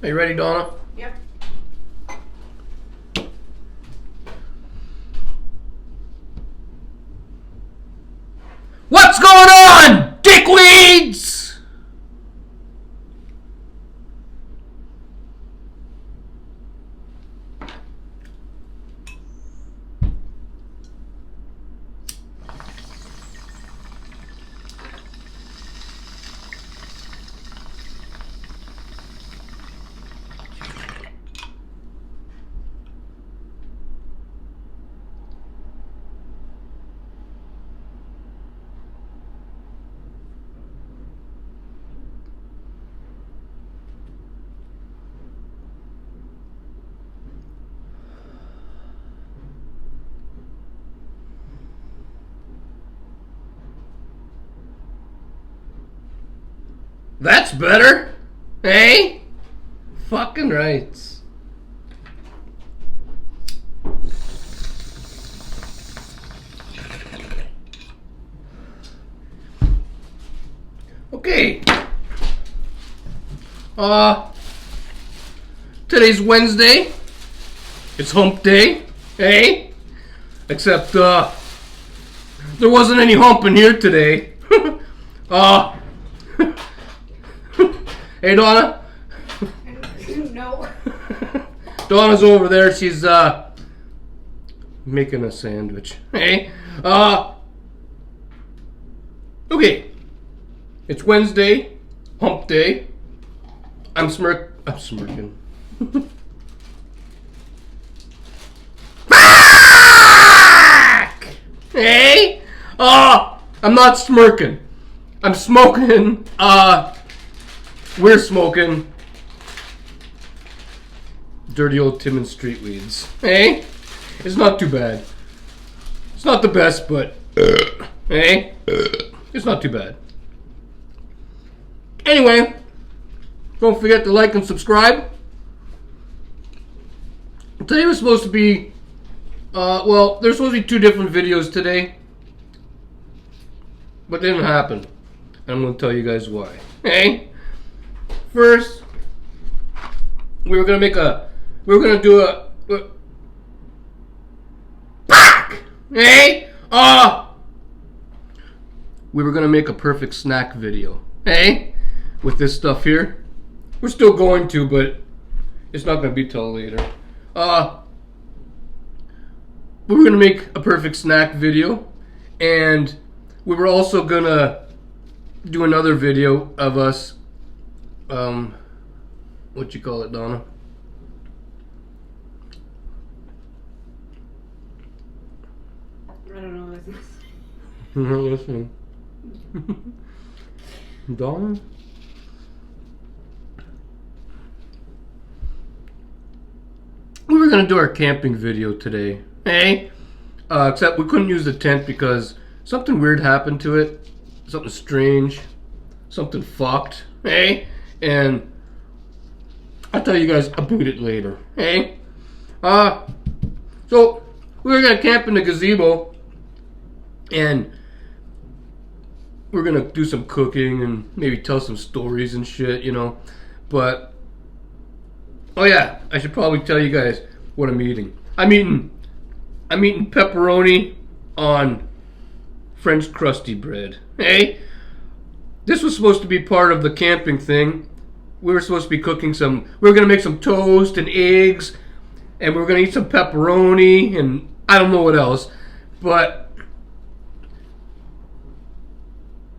Are you ready, Donna? Yep. What's going on, dickweeds? That's better, eh? Fucking rights. Okay. Today's Wednesday. It's hump day, eh? Except, there wasn't any hump in here today. Hey, Donna? No. Donna's over there. She's, making a sandwich. Hey? Okay. It's Wednesday. Hump day. I'm smirking. Fuck! Hey? I'm not smirking. I'm smoking, we're smoking dirty old Timmins street weeds. Hey? It's not too bad. It's not the best, but hey? It's not too bad. Anyway, don't forget to like and subscribe. Today was supposed to be well, there's supposed to be 2 different videos today. But it didn't happen. And I'm gonna tell you guys why. Hey? First, we were gonna do a hey? We were gonna make a perfect snack video. Hey? With this stuff here. We're still going to, but it's not gonna be till later. We were gonna make a perfect snack video, and we were also gonna do another video of us what you call it, Donna? I don't know. Listen. Donna? We were gonna do our camping video today. Hey? Except we couldn't use the tent because something weird happened to it. Something strange. Something fucked. Hey? And I'll tell you guys about it later. Hey? So we were gonna camp in the gazebo, and we're gonna do some cooking and maybe tell some stories and shit, you know. But oh yeah, I should probably tell you guys what I'm eating. I'm eating pepperoni on French crusty bread. Hey? This was supposed to be part of the camping thing. We were supposed to be cooking we were going to make some toast and eggs, and we were going to eat some pepperoni, and I don't know what else. But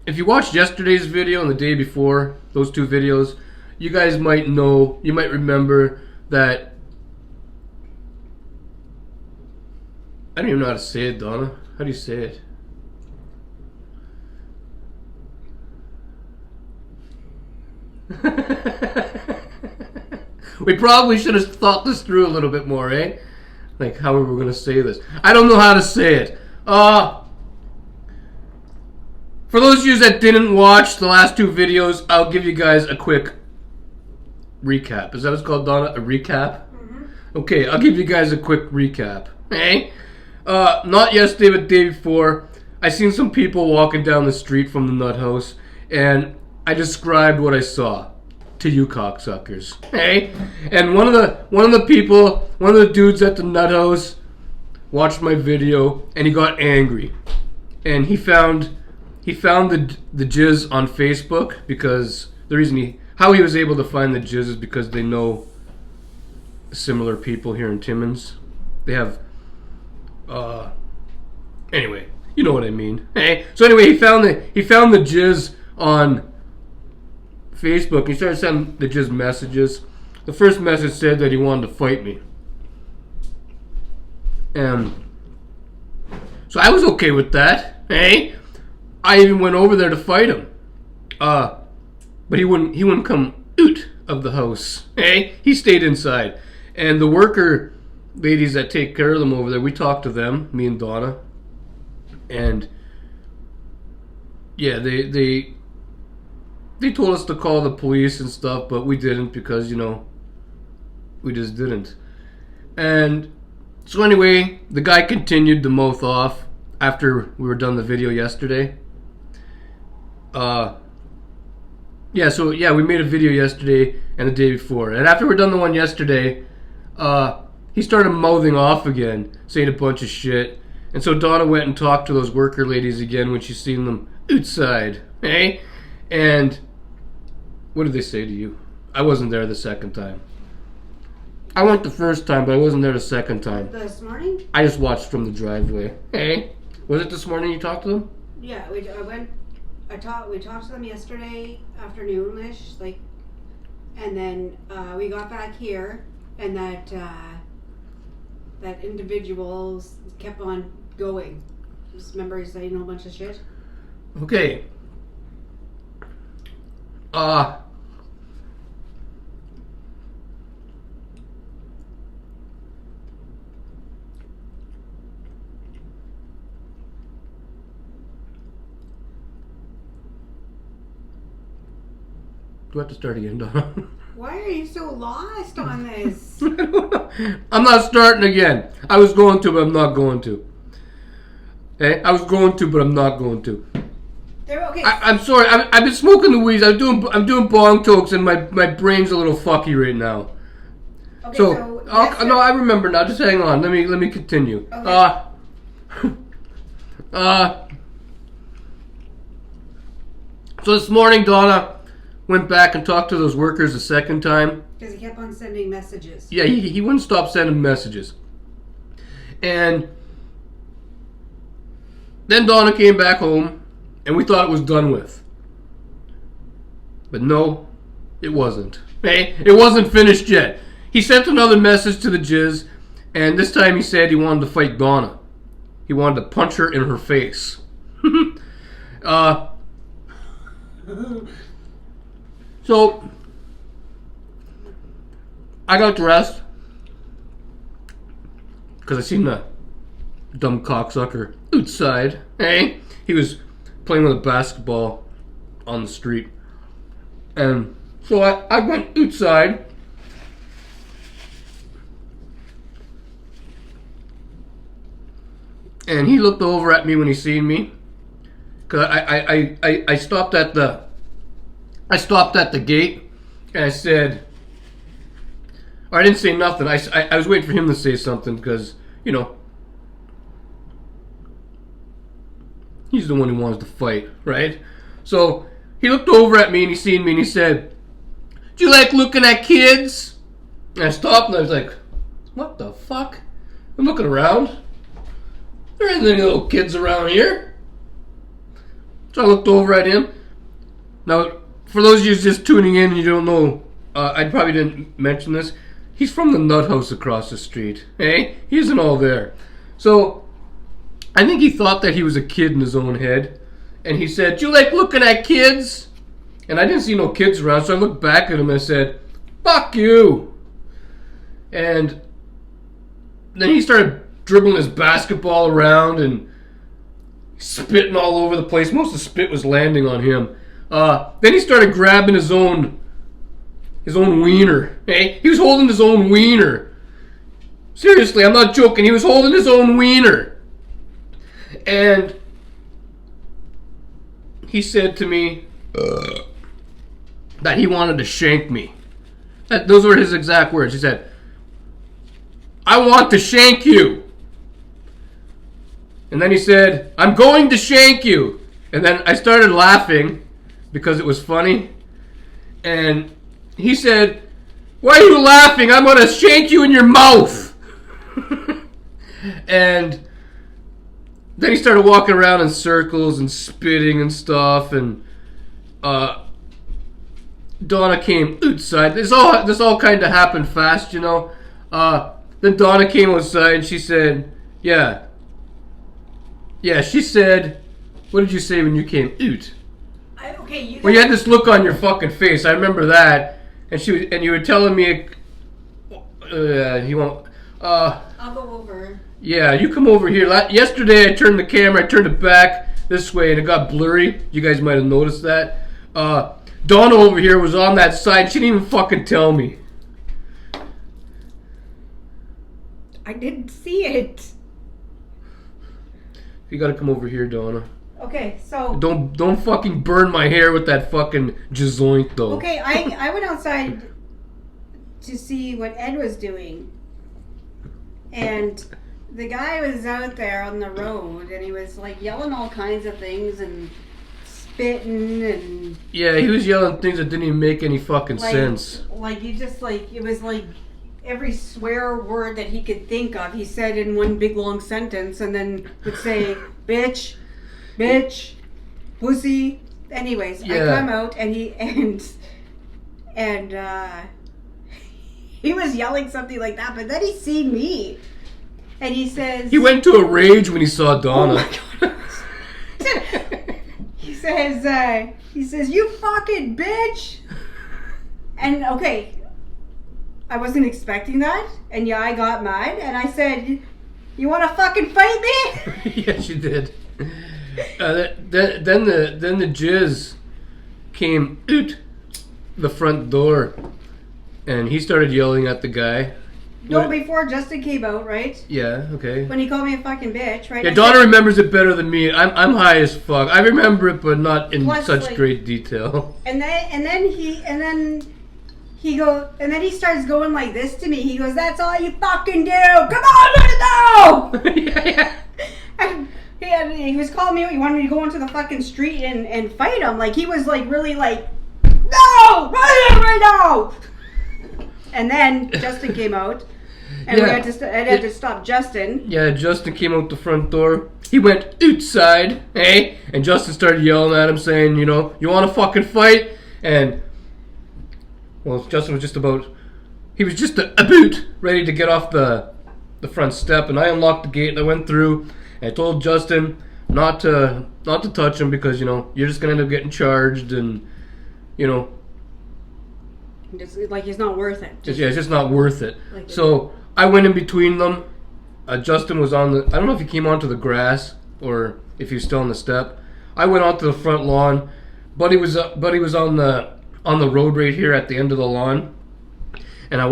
if you watched yesterday's video and the day before, those 2 videos, you guys might know, you might remember that, I don't even know how to say it, Donna. How do you say it? We probably should have thought this through a little bit more, eh? Like how we were going to say this. I don't know how to say it. For those of you that didn't watch the last 2 videos, I'll give you guys a quick recap. Is that what it's called, Donna? A recap? Mm-hmm. Okay, I'll give you guys a quick recap. Eh? Not yesterday, but the day before, I seen some people walking down the street from the nut house, and I described what I saw. to you cocksuckers. Hey? And one of the dudes at the nut house watched my video and he got angry. And he found the jizz on Facebook because the reason how he was able to find the jizz is because they know similar people here in Timmins. They have anyway, you know what I mean. Hey, so anyway, he found the jizz on Facebook. He started sending the jizz messages. The first message said that he wanted to fight me, and so I was okay with that. Hey, I even went over there to fight him, but he wouldn't come out of the house. Hey, he stayed inside, and the worker ladies that take care of them over there, we talked to them, me and Donna, and yeah, they told us to call the police and stuff, but we didn't because, you know, we just didn't. And so anyway, the guy continued to mouth off after we were done the video yesterday. We made a video yesterday and the day before, and after we're done the one yesterday, he started mouthing off again, saying a bunch of shit. And so Donna went and talked to those worker ladies again when she seen them outside. Hey? And what did they say to you? I wasn't there the second time. I went the first time, but I wasn't there the second time. This morning? I just watched from the driveway. Hey? Was it this morning you talked to them? Yeah, we talked to them yesterday afternoon-ish, and then we got back here, and that individual kept on going. Just remember he's saying a whole bunch of shit? Okay. Do I have to start again, Donna? Why are you so lost on this? I'm not starting again. I was going to, but I'm not going to. Okay? I was going to, but I'm not going to. Okay. I'm sorry. I've been smoking the weeds. I'm doing bong tokes, and my brain's a little fucky right now. Okay, So no, I remember now. Just hang on. Let me continue. Okay. So this morning, Donna went back and talked to those workers a second time. Because he kept on sending messages. Yeah, he wouldn't stop sending messages. And then Donna came back home, and we thought it was done with. But no, it wasn't. Hey, it wasn't finished yet. He sent another message to the jizz, and this time he said he wanted to fight Donna. He wanted to punch her in her face. So, I got dressed because I seen the dumb cocksucker outside. Hey, he was playing with a basketball on the street. And so I went outside. And he looked over at me when he seen me. Cause I stopped at the gate, and I said, or I didn't say nothing. I was waiting for him to say something because, you know, he's the one who wants to fight, right? So he looked over at me and he seen me and he said, "Do you like looking at kids?" And I stopped and I was like, "What the fuck?" I'm looking around. There isn't any little kids around here. So I looked over at him. Now, for those of you just tuning in and you don't know, I probably didn't mention this. He's from the nut house across the street. Hey, he isn't all there. So I think he thought that he was a kid in his own head. And he said, "Do you like looking at kids?" And I didn't see no kids around, so I looked back at him and I said, "Fuck you." And then he started dribbling his basketball around and spitting all over the place. Most of the spit was landing on him. Then he started grabbing his own wiener. Hey, he was holding his own wiener. Seriously, I'm not joking. He was holding his own wiener. And he said to me that he wanted to shank me. Those were his exact words. He said, I want to shank you. And then he said, I'm going to shank you. And then I started laughing because it was funny. And he said, why are you laughing? I'm going to shank you in your mouth. And then he started walking around in circles and spitting and stuff. And Donna came outside. This all kind of happened fast, you know. Then Donna came outside and she said, yeah, she said, what did you say when you came out? Well, you had this look on your fucking face. I remember that. And you were telling me, he won't. I'll go over. Yeah, you come over here. Yesterday I turned the camera, I turned it back this way, and it got blurry. You guys might have noticed that. Donna over here was on that side. She didn't even fucking tell me. I didn't see it. You gotta come over here, Donna. Okay, so don't fucking burn my hair with that fucking jazoint though. Okay, I went outside to see what Ed was doing, and the guy was out there on the road, and he was like yelling all kinds of things and spitting and yeah, he was yelling things that didn't even make any fucking sense. Like you just like it was like every swear word that he could think of, he said in one big long sentence, and then would say bitch, pussy. Anyways, yeah. I come out and he was yelling something like that, but then he seen me, and he says he went to a rage when he saw Donna. Oh my God. He says you fucking bitch, and okay. I wasn't expecting that, and yeah, I got mad, and I said, you want to fucking fight me? Yes, you did. Then the jizz came out the front door, and he started yelling at the guy. No, before Justin came out, right? Yeah, okay. When he called me a fucking bitch, right? Yeah, Donna remembers it better than me. I'm high as fuck. I remember it, but not in such great detail. And then he starts going like this to me. He goes, that's all you fucking do. Come on, let it go. And he was calling me out. He wanted me to go into the fucking street and fight him. Like, he was like really like, no, right now. And then Justin came out. And I had to stop Justin. Yeah, Justin came out the front door. He went outside, eh? And Justin started yelling at him, saying, you know, you want to fucking fight? And well, Justin was just about ready to get off the front step, and I unlocked the gate and I went through, and I told Justin not to touch him because, you know, you're just gonna end up getting charged, and you know, just, like, he's not worth it. It's just not worth it. Like, so I went in between them. Justin was on the, I don't know if he came onto the grass or if he was still on the step. I went onto the front lawn. Buddy was on the road right here at the end of the lawn, and I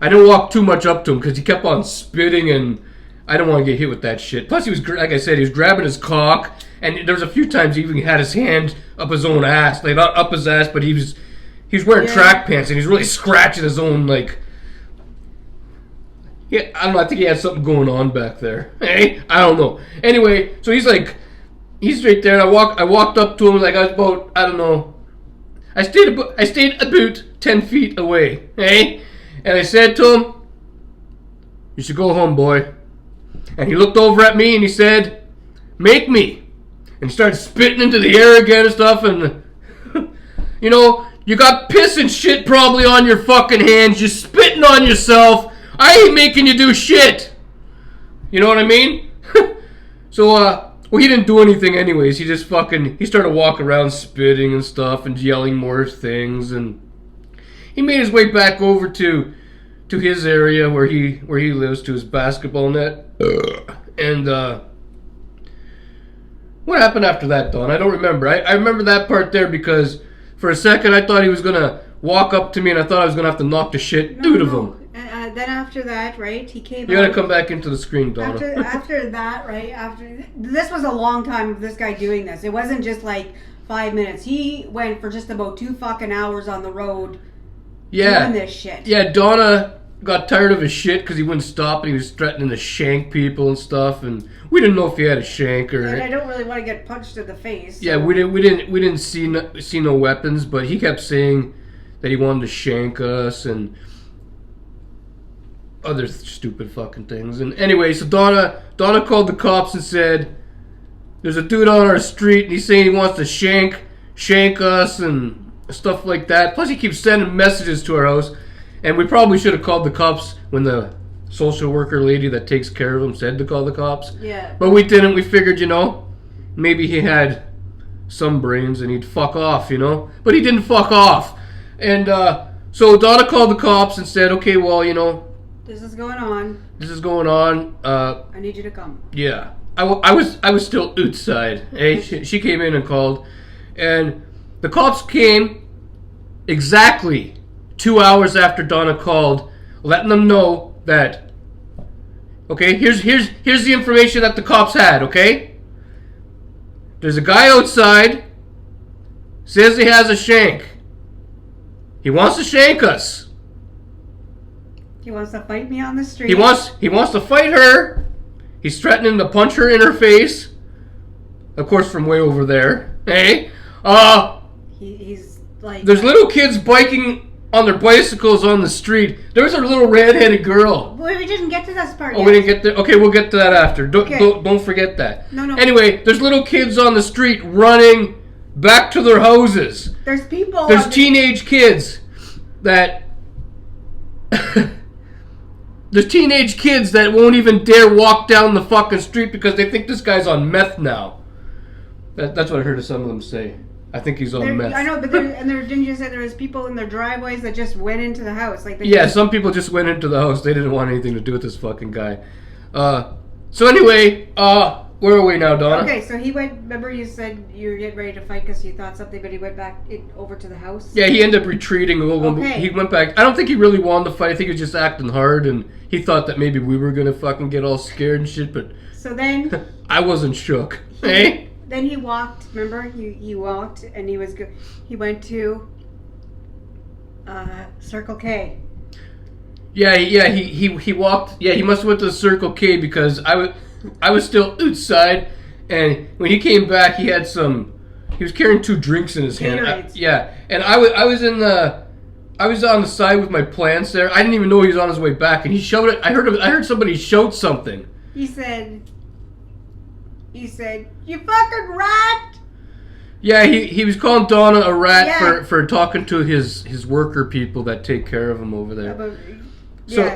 didn't walk too much up to him because he kept on spitting, and I didn't want to get hit with that shit. Plus, he was, like I said, he was grabbing his cock, and there was a few times he even had his hand up his own ass, like not up his ass, but he was wearing track pants, and he's really scratching his own, like, yeah, I don't know, I think he had something going on back there. Hey, I don't know. Anyway, so he's right there, and I walked up to him like I was about, I don't know, I stayed about 10 feet away, eh? And I said to him, you should go home, boy. And he looked over at me and he said, make me. And he started spitting into the air again and stuff, and you know, you got piss and shit probably on your fucking hands, you're spitting on yourself, I ain't making you do shit. You know what I mean? So, well, he didn't do anything anyways. He just he started walking around spitting and stuff and yelling more things, and he made his way back over to his area where he lives, to his basketball net. And what happened after that, Don? I don't remember. I remember that part there because for a second I thought he was gonna walk up to me, and I thought I was gonna have to knock the shit out of him. then after that, right, he came You gotta out. come back into the screen, Donna. After that, right, this was a long time of this guy doing this. It wasn't just like 5 minutes. He went for just about 2 fucking hours on the road doing this shit. Yeah, Donna got tired of his shit because he wouldn't stop and he was threatening to shank people and stuff, and we didn't know if he had a shank or. And I don't really want to get punched in the face. Yeah, so. we didn't see no weapons, but he kept saying that he wanted to shank us and other stupid fucking things. And anyway, so Donna called the cops and said, "There's a dude on our street and he's saying he wants to shank us and stuff like that. Plus, he keeps sending messages to our house." And we probably should have called the cops when the social worker lady that takes care of him said to call the cops. Yeah. But we didn't. We figured, maybe he had some brains and he'd fuck off, But he didn't fuck off. And so Donna called the cops and said, "Okay, well, this is going on. I need you to come." Yeah. I was still outside. Hey, she came in and called. And the cops came exactly 2 hours after Donna called, letting them know that, okay, here's the information that the cops had, okay? There's a guy outside, says he has a shank. He wants to shank us. He wants to fight me on the street. He wants to fight her. He's threatening to punch her in her face. Of course, from way over there. Hey, he's like. There's little kids biking on their bicycles on the street. There's a little red-headed girl. Boy, we didn't get to this part yet. Oh, we didn't get there. Okay, we'll get to that after. Don't forget that. No. Anyway, there's little kids on the street running back to their houses. There's people. There's teenage kids that. There's teenage kids that won't even dare walk down the fucking street because they think this guy's on meth now. That's what I heard of some of them say. I think he's on meth. I know, but didn't you say there was people in their driveways that just went into the house? Some people just went into the house. They didn't want anything to do with this fucking guy. So anyway, where are we now, Donna? Okay, so he went. Remember, you said you were getting ready to fight because you thought something, but he went back over to the house. Yeah, he ended up retreating. Okay. He went back. I don't think he really wanted to fight. I think he was just acting hard, and he thought that maybe we were gonna fucking get all scared and shit. But so then I wasn't shook. Hey. Then he walked. Remember, he walked, and he went to Circle K. Yeah. He walked. Yeah, he must have went to the Circle K because I was still outside, and when he came back, he was carrying 2 drinks in his hand. And I was on the side with my plants there. I didn't even know he was on his way back, and he showed it. I heard somebody shout something. He said, "You fucking rat!" Yeah, he was calling Donna a rat for talking to his worker people that take care of him over there.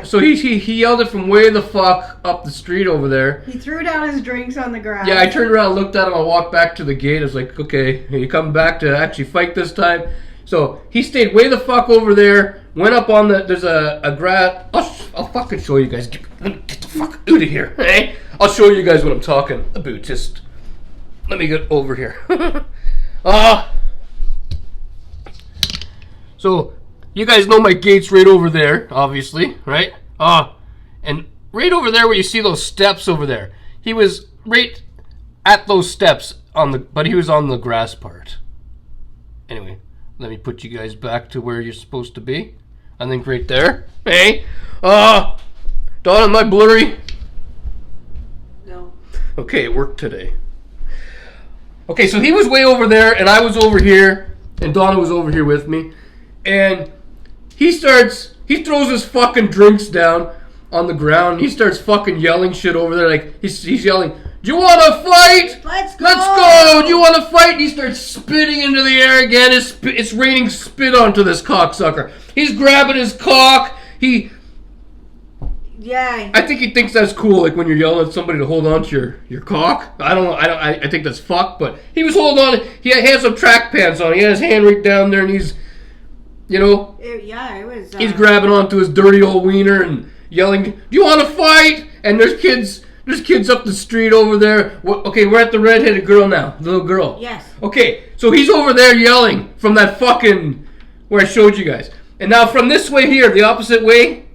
So he yelled it from way the fuck up the street over there. He threw down his drinks on the ground. Yeah, I turned around and looked at him. I walked back to the gate. I was like, okay, you coming back to actually fight this time? So he stayed way the fuck over there. Went up on there's a grass. I'll fucking show you guys. Get the fuck out of here. Hey, I'll show you guys what I'm talking about. Just let me get over here. So you guys know my gate's right over there, obviously, right? And right over there where you see those steps over there, he was right at those steps but he was on the grass part. Anyway, let me put you guys back to where you're supposed to be. I think right there. Hey, Donna, am I blurry? No. Okay, it worked today. Okay, so he was way over there, and I was over here, and Donna was over here with me, and he throws his fucking drinks down on the ground, and he starts fucking yelling shit over there, like, he's yelling, "Do you want to fight? Let's go! Let's go! Do you want to fight?" And he starts spitting into the air again. It's raining spit onto this cocksucker. He's grabbing his cock. Yeah. I think he thinks that's cool, like when you're yelling at somebody to hold on to your cock. I don't know. I think that's fucked, but he was holding on. He had some track pants on. He had his hand right down there, and he's, It was. He's grabbing onto his dirty old wiener and yelling, "Do you want to fight?" And there's kids up the street over there. Okay, we're at the red-headed girl now, the little girl. Yes. Okay, so he's over there yelling from that fucking where I showed you guys. And now from this way here, the opposite way,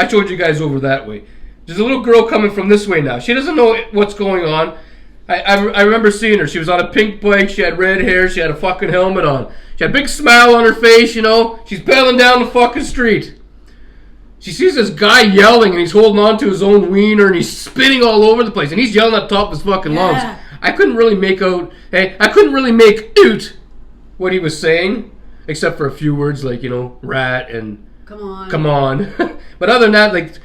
I showed you guys over that way. There's a little girl coming from this way now. She doesn't know what's going on. I remember seeing her. She was on a pink bike. She had red hair. She had a fucking helmet on. She had a big smile on her face, you know. She's pedaling down the fucking street. She sees this guy yelling, and he's holding on to his own wiener, and he's spitting all over the place, and he's yelling at the top of his fucking lungs. I couldn't really make out what he was saying, except for a few words like, you know, rat and come on. But other than that, like,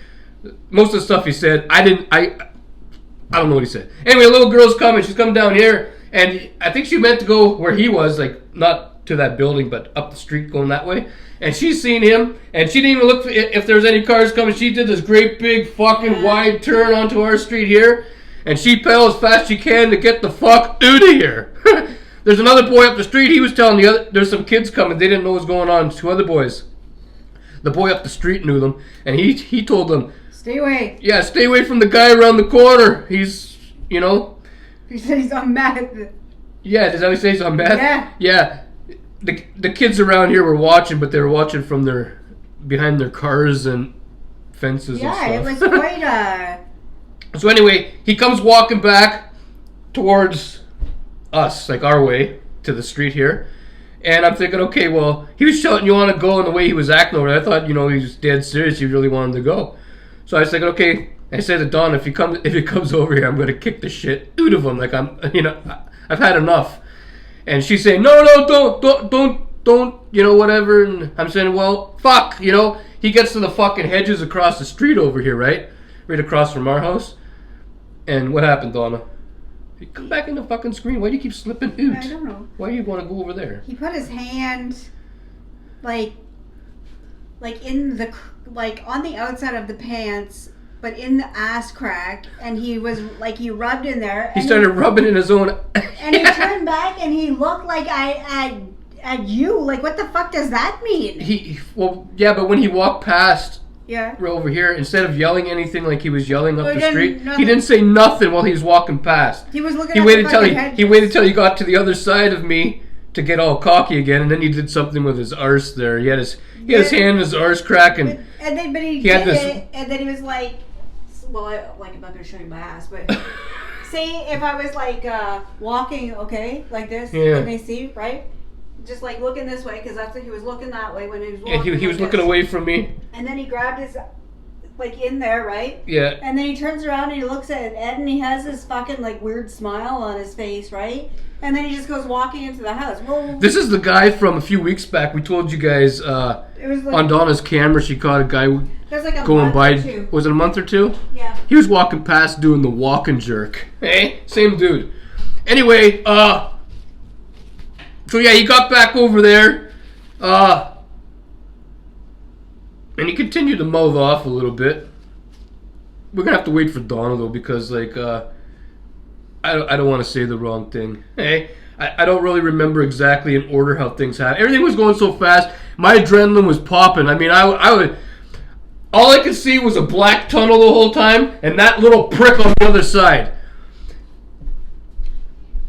most of the stuff he said, I don't know what he said. Anyway, a little girl's coming. She's coming down here, and I think she meant to go where he was, like, not to that building, but up the street going that way. And she's seen him, and she didn't even look if there was any cars coming. She did this great big fucking wide turn onto our street here, and she pedaled as fast as she can to get the fuck out of here. There's another boy up the street. He was telling there's some kids coming. They didn't know what was going on. 2 other boys. The boy up the street knew them, and he told them, stay away. Yeah, stay away from the guy around the corner. He's, you know. He said he's on meth. Yeah, does that he say he's on meth? Yeah. Yeah. The kids around here were watching, but they were watching from behind their cars and fences and stuff. Yeah, it was quite So anyway, he comes walking back towards us, like our way, to the street here. And I'm thinking, okay, well, he was shouting, you want to go, and the way he was acting over there, I thought, you know, he was dead serious. He really wanted to go. So I was thinking, okay, I said to Don, if he comes over here, I'm going to kick the shit out of him. Like, I've had enough. And she's saying, no, don't, you know, whatever. And I'm saying, well, fuck, you know. He gets to the fucking hedges across the street over here, right? Right across from our house. And what happened, Donna? You come back in the fucking screen. Why do you keep slipping out? I don't know. Why do you want to go over there? He put his hand, like in the, like on the outside of the pants, but in the ass crack, and he was like, he rubbed in there. He started rubbing in his own. And he turned back, and he looked like at you. Like, what the fuck does that mean? Well, yeah, but when he walked past. Yeah. Right over here, instead of yelling anything like he was yelling up the street, nothing. he didn't say nothing while he was walking past. He was looking. He waited till he got to the other side of me to get all cocky again, and then he did something with his arse there. He had his hand in his arse crack, and then he did this, and then he was like, well, I'm not gonna show you my ass, but say if I was like walking, okay, like this, and they see, right? Just like looking this way, because that's what he was looking that way when he was walking. Yeah, he was looking away from me. And then he grabbed his, like in there, right? Yeah. And then he turns around and he looks at Ed, and he has this fucking like weird smile on his face, right? And then he just goes walking into the house. Well, this is the guy from a few weeks back. We told you guys it was like, on Donna's camera, she caught a guy like going by. Was it a month or 2? Yeah. He was walking past doing the walking jerk. Hey, same dude. Anyway, so yeah, he got back over there, and he continued to mouth off a little bit. We're gonna have to wait for Donna though, because like I don't want to say the wrong thing. Hey, I don't really remember exactly in order how things happened. Everything was going so fast. My adrenaline was popping. I mean, I would. All I could see was a black tunnel the whole time, and that little prick on the other side.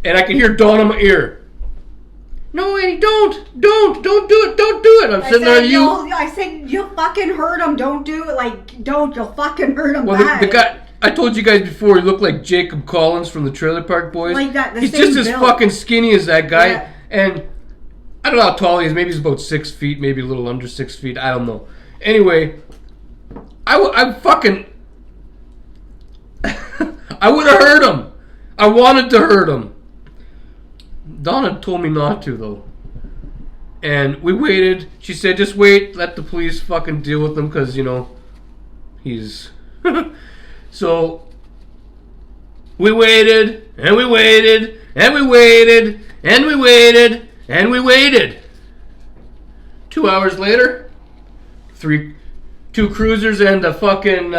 And I could hear Dawn in my ear. No, Eddie, don't do it. I'm sitting there, I said, you'll fucking hurt him. Don't do it. Like, you'll fucking hurt him. Well, the guy, I told you guys before, he looked like Jacob Collins from the Trailer Park Boys. Like that, he's just as fucking skinny as that guy. Yeah. And I don't know how tall he is. Maybe he's about 6 feet, maybe a little under 6 feet. I don't know. Anyway, I fucking... I would have hurt him. I wanted to hurt him. Donna told me not to, though. And we waited. She said, just wait, let the police fucking deal with him, because, you know, he's... So, we waited, and we waited, and we waited, and we waited, and we waited. 2 hours later, two cruisers and a fucking,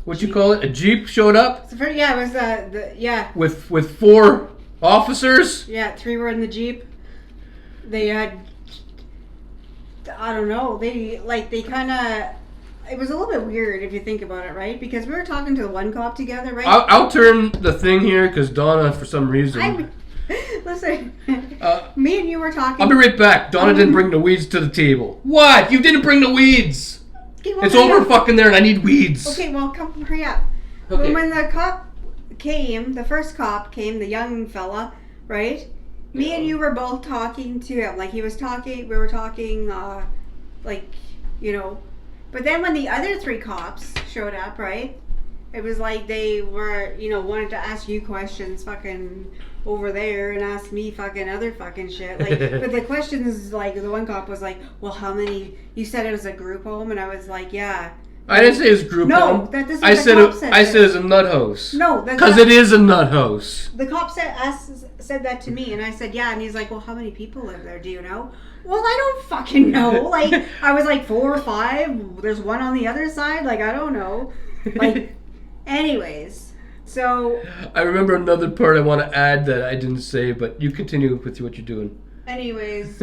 what you call it, a Jeep showed up. Yeah, it was, yeah. With 4... officers? Yeah, 3 were in the Jeep. They had, I don't know, they kind of, it was a little bit weird if you think about it, right? Because we were talking to the one cop together, right? I'll turn the thing here because Donna, for some reason... Listen, me and you were talking... I'll be right back. Donna didn't bring the weeds to the table. What? You didn't bring the weeds? Okay, well, It's over fucking there and I need weeds. Okay, well, come hurry up. Okay. When the cop came, the first cop came, the young fella, right? Me and you were both talking to him. Like, he was talking, we were talking, like, you know. But then when the other 3 cops showed up, right? It was like they were, you know, wanted to ask you questions fucking over there and ask me fucking other fucking shit. Like, but the questions, like, the one cop was like, well, how many, you said it was a group home? And I was like, yeah. I didn't say it was group home. No, that doesn't. I said it was a nut house. No, because it is a nut house. The cop said that to me, and I said, yeah. And he's like, well, how many people live there? Do you know? Well, I don't fucking know. Like, I was like 4 or 5. There's one on the other side. Like, I don't know. Like, anyways, so. I remember another part I want to add that I didn't say, but you continue with what you're doing. Anyways,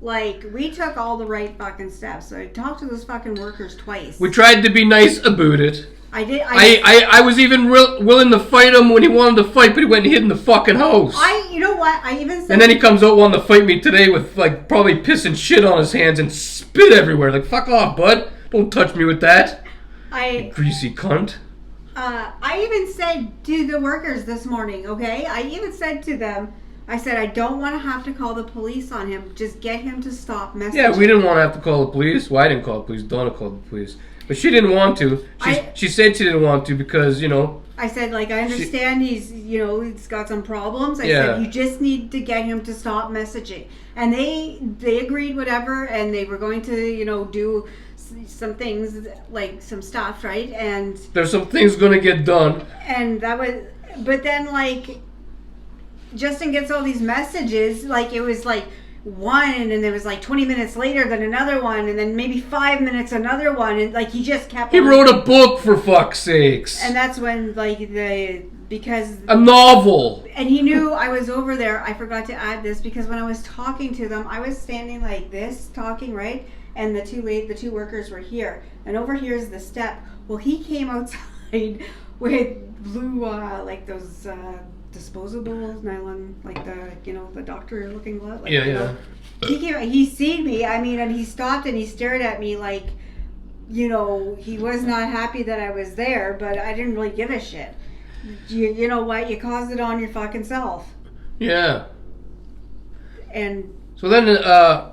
like, we took all the right fucking steps. So I talked to those fucking workers twice. We tried to be nice about it. I did. I was even willing to fight him when he wanted to fight, but he went and hid in the fucking house. You know what? I even said. And then he comes out wanting to fight me today with, like, probably piss and shit on his hands and spit everywhere. Like, fuck off, bud. Don't touch me with that. You greasy cunt. I even said to the workers this morning, okay? I even said to them, I said, I don't want to have to call the police on him. Just get him to stop messaging. Yeah, we didn't want to have to call the police. Well, I didn't call the police. Donna called the police. But she didn't want to. She said she didn't want to because, you know. I said, like, I understand he's got some problems. I said, you just need to get him to stop messaging. And they agreed, whatever, and they were going to, you know, do some things, like some stuff, right? And there's some things going to get done. And that was, but then, like, Justin gets all these messages, like, it was like one, and then it was like 20 minutes later then another one, and then maybe 5 minutes another one, and like he just kept He wrote a book, for fuck's sakes. And that's when, like, because a novel. And he knew I was over there. I forgot to add this because when I was talking to them, I was standing like this talking, right? And the two workers were here, and over here is the step. Well, he came outside with blue like those disposable nylon, like the doctor looking glove. Like, yeah. He seen me. I mean, and he stopped and he stared at me like, he was not happy that I was there, but I didn't really give a shit. You know what? You caused it on your fucking self. Yeah. And so then the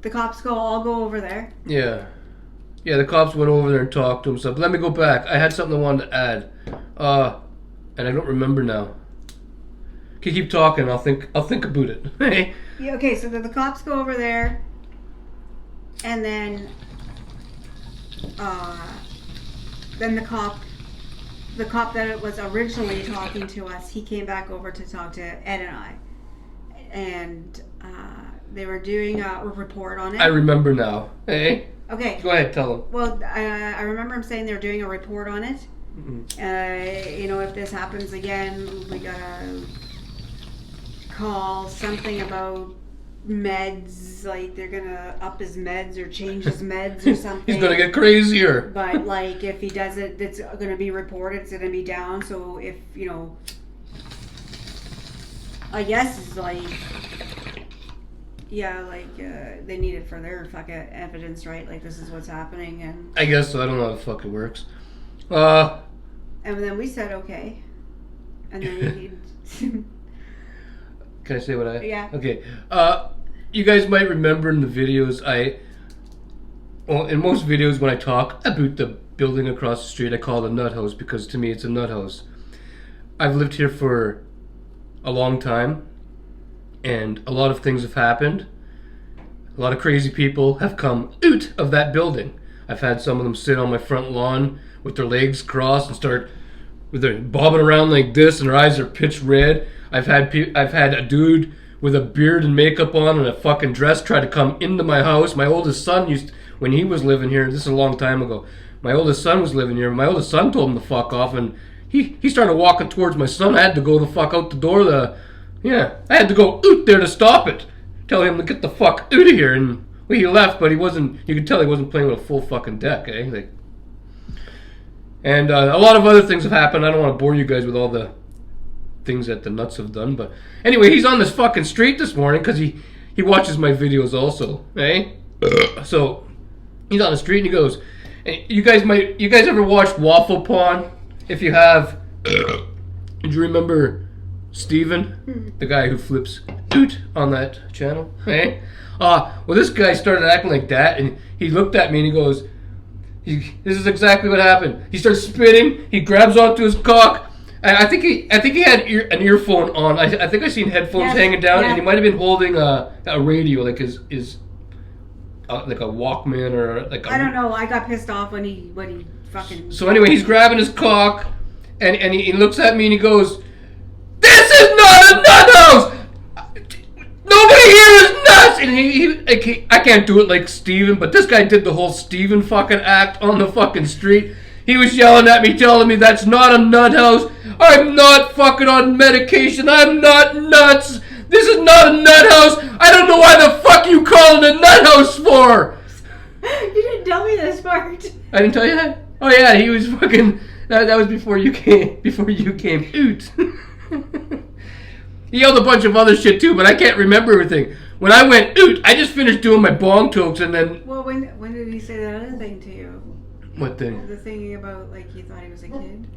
cops all go over there. Yeah. Yeah, the cops went over there and talked to him. So let me go back. I had something I wanted to add. And I don't remember now. Okay, keep talking. I'll think about it. Yeah, okay, so the cops go over there, and then the cop that was originally talking to us, he came back over to talk to Ed and I, and they were doing a report on it. I remember now. Hey. Okay. Go ahead, tell them. Well, I remember him saying they were doing a report on it. Mm-hmm. If this happens again, we gotta call something about meds, like they're gonna up his meds or change his meds or something. He's gonna get crazier. But like if he does it, it's gonna be reported, it's gonna be down. So if I guess it's like, yeah, like they need it for their fucking evidence, right? Like this is what's happening, and I guess so. I don't know how the fuck it works. And then we said okay, and then he. Can I say what I? Yeah. Okay. You guys might remember in the videos in most videos when I talk about the building across the street, I call it a nut house because to me it's a nut house. I've lived here for a long time, and a lot of things have happened. A lot of crazy people have come out of that building. I've had some of them sit on my front lawn with their legs crossed and start with their bobbing around like this, and their eyes are pitch red. I've had a dude with a beard and makeup on and a fucking dress try to come into my house. My oldest son when he was living here, this is a long time ago, my oldest son was living here. My oldest son told him to fuck off, and he started walking towards my son. I had to go the fuck out the door. I had to go out there to stop it. Tell him to get the fuck out of here. And he left, but you could tell he wasn't playing with a full fucking deck, eh? And a lot of other things have happened. I don't want to bore you guys with all the things that the nuts have done, but anyway, he's on this fucking street this morning because he he watches my videos also, eh? So he's on the street and he goes, you guys ever watched Waffle Pond? If you have, do you remember Steven? The guy who flips oot on that channel, eh? Well, this guy started acting like that, and he looked at me and he goes, this is exactly what happened. He starts spitting, he grabs onto his cock, and I think he had an earphone on. I think I seen headphones hanging down, and he might have been holding a radio, like his like a Walkman or like I don't know. I got pissed off when he fucking. So anyway, he's grabbing his cock, and he looks at me and he goes, "This is not a nut house. Nobody here is nuts." And I can't do it like Steven, but this guy did the whole Steven fucking act on the fucking street. He was yelling at me, telling me that's not a nut house. I'm not fucking on medication. I'm not nuts. This is not a nut house. I don't know why the fuck you call it a nut house for. You didn't tell me this part. I didn't tell you that? Oh yeah, he was fucking. That was before you came. Before you came. Oot. He yelled a bunch of other shit too, but I can't remember everything. When I went oot, I just finished doing my bong tokes and then. Well, when did he say that other thing to you? What thing? The thing about like he thought he was a kid.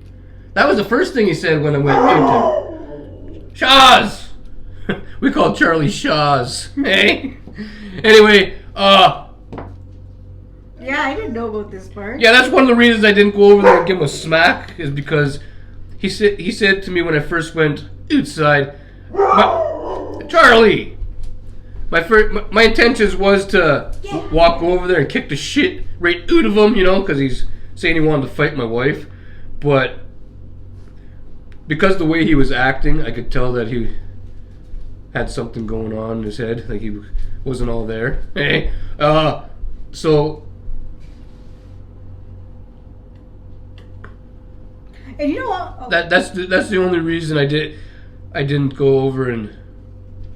That was the first thing he said when I went oot. Shaws. We call Charlie Shaws. Hey. Anyway, yeah, I didn't know about this part. Yeah, that's one of the reasons I didn't go over there and give him a smack, is because he said to me when I first went outside, Charlie, my intentions was to walk over there and kick the shit right out of him, because he's saying he wanted to fight my wife, but because the way he was acting, I could tell that he had something going on in his head, like he wasn't all there. Hey, so. And you know what? Oh. That's the only reason I didn't go over and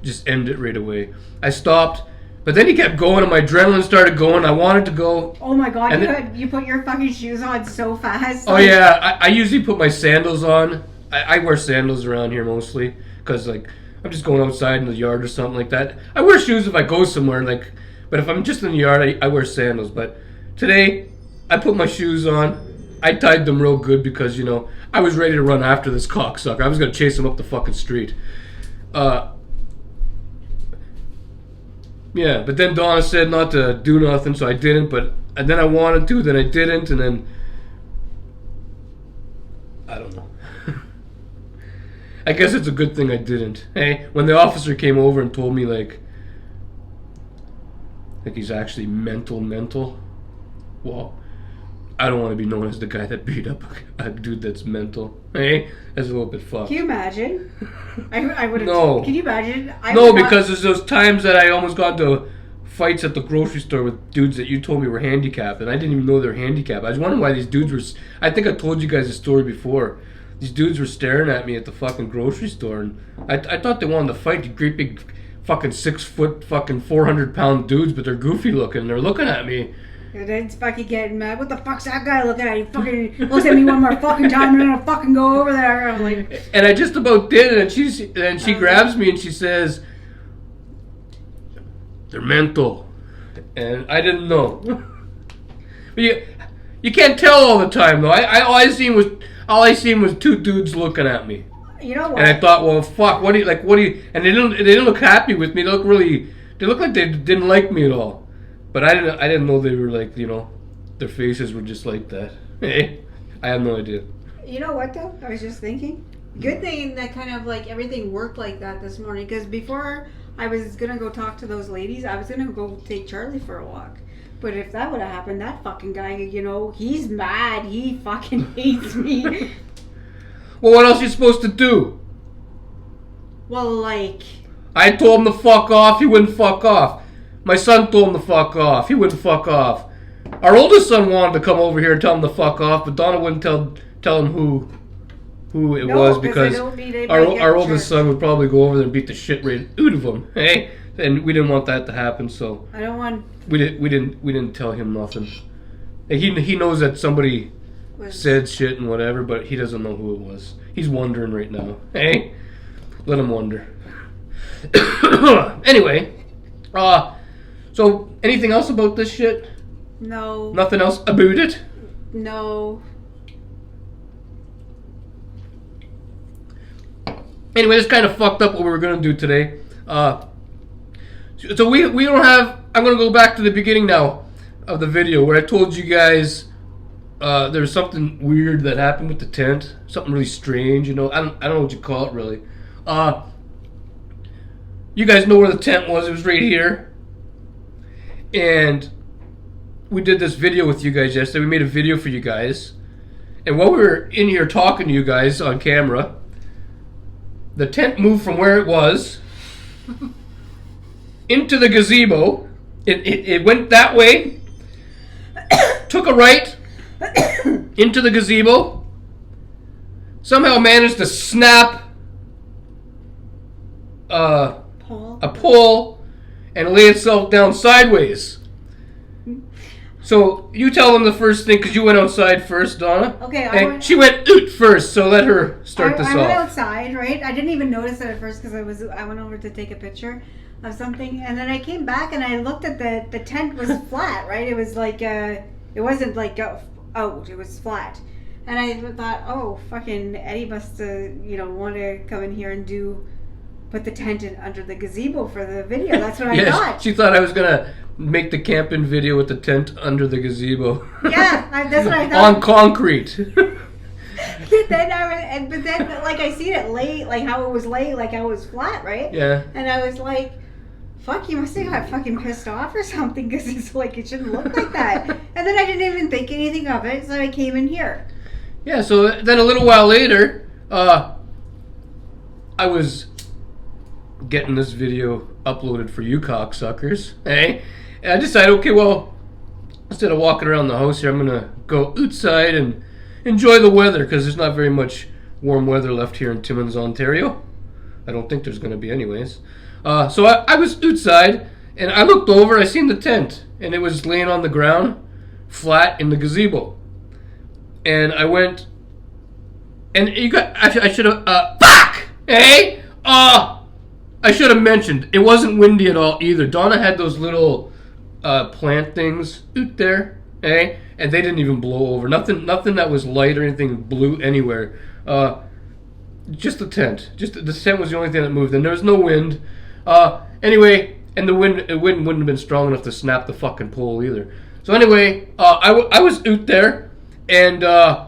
just end it right away. I stopped, but then he kept going, and my adrenaline started going. I wanted to go. Oh my god! You put your fucking shoes on so fast. Oh yeah, I usually put my sandals on. I wear sandals around here mostly because like I'm just going outside in the yard or something like that. I wear shoes if I go somewhere, but if I'm just in the yard, I wear sandals. But today, I put my shoes on. I tied them real good because, I was ready to run after this cocksucker. I was going to chase him up the fucking street. Yeah, but then Donna said not to do nothing, so I didn't. And then I wanted to, then I didn't, and then I don't know. I guess it's a good thing I didn't. Hey, when the officer came over and told me like he's actually mental, well, I don't want to be known as the guy that beat up a dude that's mental. Hey, that's a little bit fucked. Can you imagine? I would have. No. Can you imagine? Because there's those times that I almost got into fights at the grocery store with dudes that you told me were handicapped, and I didn't even know they were handicapped. I was wondering why these dudes were. I think I told you guys the story before. These dudes were staring at me at the fucking grocery store, and I thought they wanted to fight. The great big fucking 6 foot fucking 400-pound dudes, but they're goofy looking. And they're looking at me. And then it's fucking getting mad. What the fuck's that guy looking at? He fucking looks at me one more fucking time, and I'm gonna fucking go over there. I'm like, and I just about did it, and she grabs me and she says, "They're mental," and I didn't know. But you can't tell all the time though. All I seen was 2 dudes looking at me. You know what? And I thought, well, fuck. What do you? And they didn't look happy with me. They looked like they didn't like me at all. But I didn't know they were like, their faces were just like that. Hey, I have no idea. You know what though? I was just thinking. Good thing that kind of like everything worked like that this morning. Because before I was gonna go talk to those ladies, I was gonna go take Charlie for a walk. But if that would have happened, that fucking guy, he's mad. He fucking hates me. Well, what else are you supposed to do? Well, like. I told him to fuck off. He wouldn't fuck off. My son told him to fuck off. He wouldn't fuck off. Our oldest son wanted to come over here and tell him to fuck off, but Donna wouldn't tell him who it was because our oldest son would probably go over there and beat the shit right out of him. Hey, and we didn't want that to happen, so I don't want. We didn't tell him nothing. He knows that somebody said shit and whatever, but he doesn't know who it was. He's wondering right now. Hey, let him wonder. Anyway. So anything else about this shit? No. Nothing else about it? No. Anyway, it's kind of fucked up what we were going to do today. So we don't have... I'm going to go back to the beginning now of the video where I told you guys there was something weird that happened with the tent. Something really strange, you know. I don't know what you call it, really. You guys know where the tent was. It was right here. And we did this video with you guys yesterday. We made a video for you guys. And while we were in here talking to you guys on camera, the tent moved from where it was into the gazebo. It went that way, took a right into the gazebo, somehow managed to snap a pole and lay itself down sideways. So you tell them the first thing, because you went outside first, Donna. Okay, she went oot first, so let her start this off. I went outside, right? I didn't even notice it at first because I went over to take a picture of something, and then I came back and I looked at the tent was flat, right? It was like it wasn't like out, it was flat, and I thought, oh, fucking Eddie must want to come in here and put the tent in under the gazebo for the video. That's what I thought. She thought I was gonna make the camping video with the tent under the gazebo. Yeah, that's what I thought. On concrete. But then, like, I seen it lay, like how it was laid, like how it was flat, right? Yeah. And I was like, fuck, you must have got fucking pissed off or something, because it's like, it shouldn't look like that. And then I didn't even think anything of it, so I came in here. Yeah, so then a little while later, I was getting this video uploaded for you cocksuckers, hey? And I decided, okay, well, instead of walking around the house here, I'm going to go outside and enjoy the weather, because there's not very much warm weather left here in Timmins, Ontario. I don't think there's going to be anyways. So I was outside, and I looked over, I seen the tent, and it was laying on the ground, flat in the gazebo. And I went, and I should have, fuck! Hey? I should have mentioned, it wasn't windy at all either. Donna had those little plant things out there, eh? And they didn't even blow over. Nothing that was light or anything blew anywhere. Just the tent. Just the tent was the only thing that moved, and there was no wind. Anyway, and the wind wouldn't have been strong enough to snap the fucking pole either. So anyway, I was out there, and I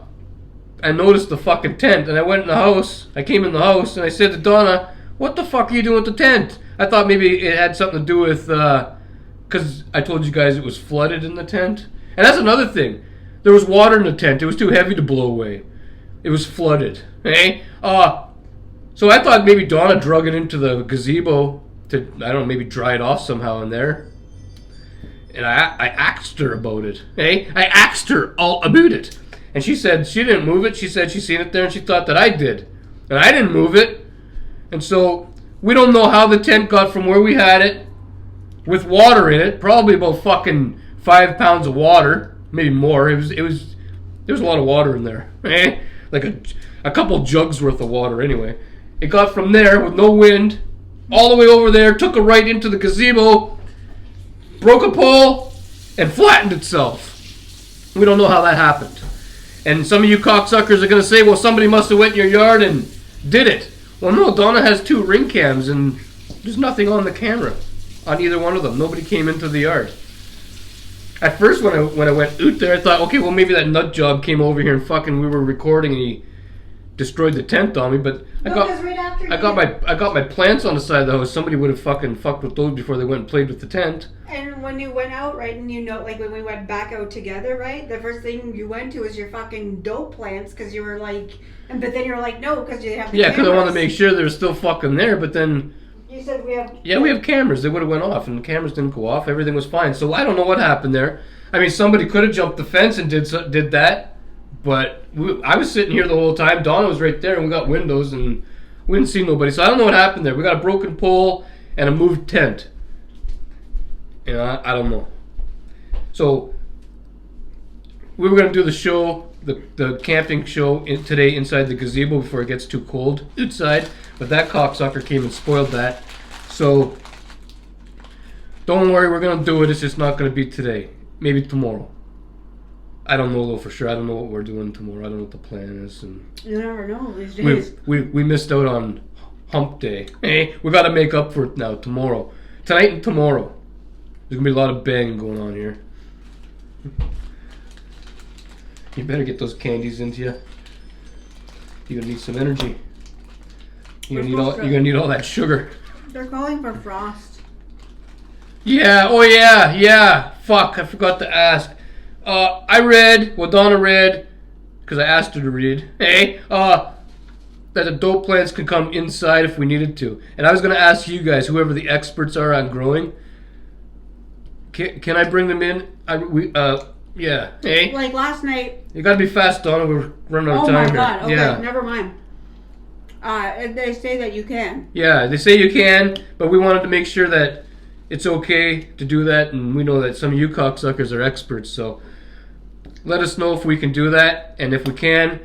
noticed the fucking tent, and I went in the house. I came in the house, and I said to Donna, what the fuck are you doing with the tent? I thought maybe it had something to do with, because I told you guys it was flooded in the tent. And that's another thing. There was water in the tent. It was too heavy to blow away. It was flooded. Eh? So I thought maybe Donna drug it into the gazebo to, I don't know, maybe dry it off somehow in there. And I asked her about it. Eh? I asked her all about it. And she said she didn't move it. She said she seen it there and she thought that I did. And I didn't move it. And so we don't know how the tent got from where we had it with water in it. Probably about fucking 5 pounds of water, maybe more. There was a lot of water in there. Eh? Like a couple jugs worth of water anyway. It got from there with no wind all the way over there, took a right into the gazebo, broke a pole, and flattened itself. We don't know how that happened. And some of you cocksuckers are going to say, well, somebody must have went in your yard and did it. Well, no, Donna has 2 ring cams, and there's nothing on the camera on either one of them. Nobody came into the yard. At first, when I went out there, I thought, okay, well, maybe that nut job came over here and fucking we were recording and he destroyed the tent on me. But I got my plants on the side of the house. Somebody would have fucking fucked with those before they went and played with the tent. And when you went out, right, and like when we went back out together, right, the first thing you went to was your fucking dope plants, because you were like, but then you were like, no, because you have the cameras. Because I wanted to make sure they were still fucking there, but then... You said we have... Yeah, we have cameras. They would have went off, and the cameras didn't go off. Everything was fine. So I don't know what happened there. I mean, somebody could have jumped the fence and did that, but I was sitting here the whole time. Donna was right there, and we got windows, and we didn't see nobody. So I don't know what happened there. We got a broken pole and a moved tent. And I don't know. So we were going to do the show, the camping show today inside the gazebo before it gets too cold outside. But that cocksucker came and spoiled that. So Don't worry, we're gonna do it. It's just not gonna be today. Maybe tomorrow. I don't know though for sure. I don't know what we're doing tomorrow. I don't know what the plan is. And you never know these days. We missed out on hump day. Hey, we got to make up for it now. Tomorrow, tonight and tomorrow. There's gonna be a lot of banging going on here. You better get those candies into you. You're gonna need some energy. You're gonna need all that sugar. They're calling for frost. Yeah. Oh yeah. Fuck. I forgot to ask. Donna read, because I asked her to read. Hey. That the dope plants can come inside if we needed to. And I was gonna ask you guys, whoever the experts are on growing. Can I bring them in? Yeah. Hey. Like last night. You gotta be fast, Donna. We're running out of time here. Oh my god. Okay, yeah. never mind. They say that you can. Yeah, they say you can, but we wanted to make sure that it's okay to do that, and we know that some of you cocksuckers are experts, so let us know if we can do that, and if we can,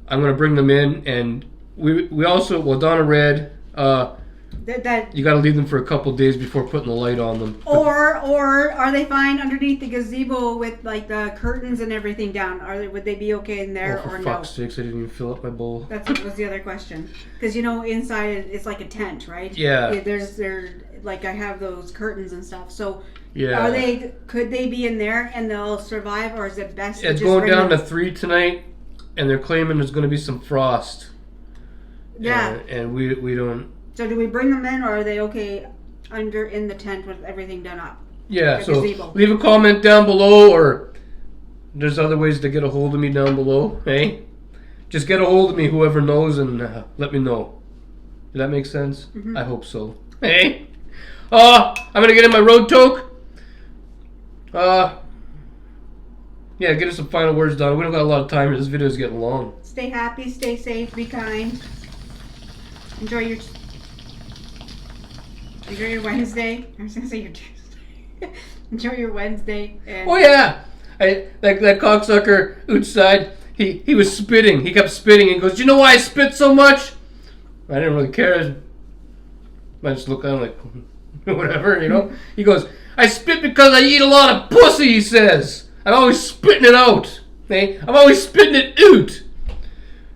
I'm gonna bring them in, and we also, Donna read, That you gotta leave them for a couple days before putting the light on them. Or are they fine underneath the gazebo with like the curtains and everything down? Would they be okay in there for or no? fuck's sakes, I didn't even fill up my bowl. That was the other question. Because inside it's like a tent, right? Yeah. There's like I have those curtains and stuff. So yeah. Could they be in there and they'll survive, or is it best? It's going down to 3 tonight, and they're claiming there's going to be some frost. Yeah. And we don't. So do we bring them in, or are they okay in the tent with everything done up? Yeah, the so gazebo? Leave a comment down below, or there's other ways to get a hold of me down below, hey? Just get a hold of me, whoever knows, and let me know. Does that make sense? Mm-hmm. I hope so. Hey? I'm going to get in my road toke. Yeah, get us some final words, Donna. We don't got a lot of time here. This video is getting long. Stay happy, stay safe, be kind. Enjoy your Wednesday. I was gonna say your Tuesday. Enjoy your Wednesday. And oh yeah, that cocksucker outside. He was spitting. He kept spitting and goes, "You know why I spit so much?" I didn't really care. I just looked at him like, whatever, you know. He goes, "I spit because I eat a lot of pussy." He says, "I'm always spitting it out. Hey, I'm always spitting it out."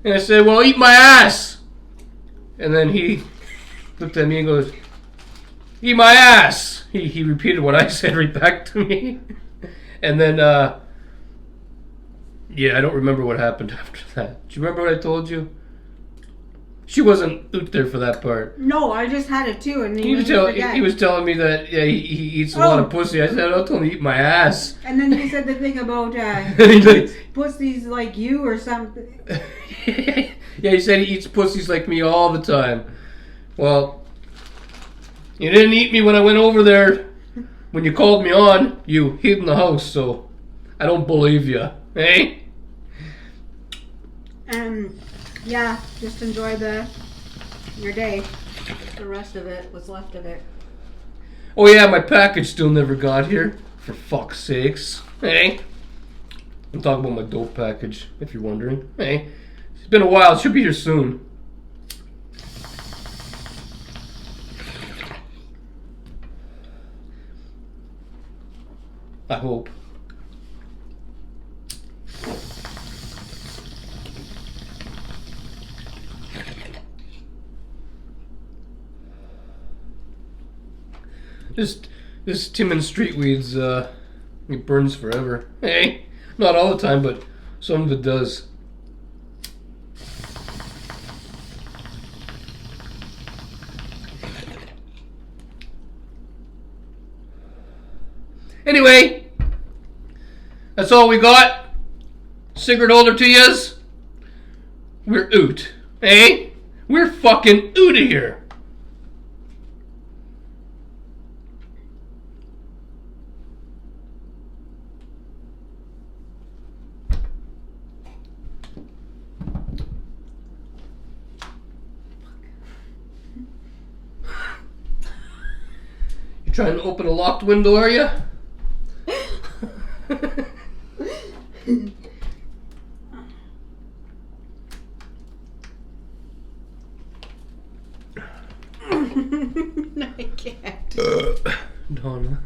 And I said, "Well, eat my ass." And then he looked at me and goes, "Eat my ass." He repeated what I said right back to me. And then, yeah, I don't remember what happened after that. Do you remember what I told you? She wasn't out there for that part. No, I just had it too, and he was telling me that he eats a lot of pussy. I said, "I'll tell him to eat my ass." And then you said the thing about pussies like you or something. Yeah, he said he eats pussies like me all the time. Well, you didn't eat me when I went over there. When you called me on, you hid in the house, so I don't believe you. Hey? Yeah, just enjoy your day. The rest of it, what's left of it. Oh yeah, my package still never got here. For fuck's sakes. Hey? I'm talking about my dope package, if you're wondering. Hey? It's been a while. It should be here soon. I hope. This Timmins street weeds, it burns forever. Hey, not all the time, but some of it does. Anyway, that's all we got. Cigrit holder to yous. We're out. Hey? We're fucking out of here. You trying to open a locked window, are you? I can't. Donna.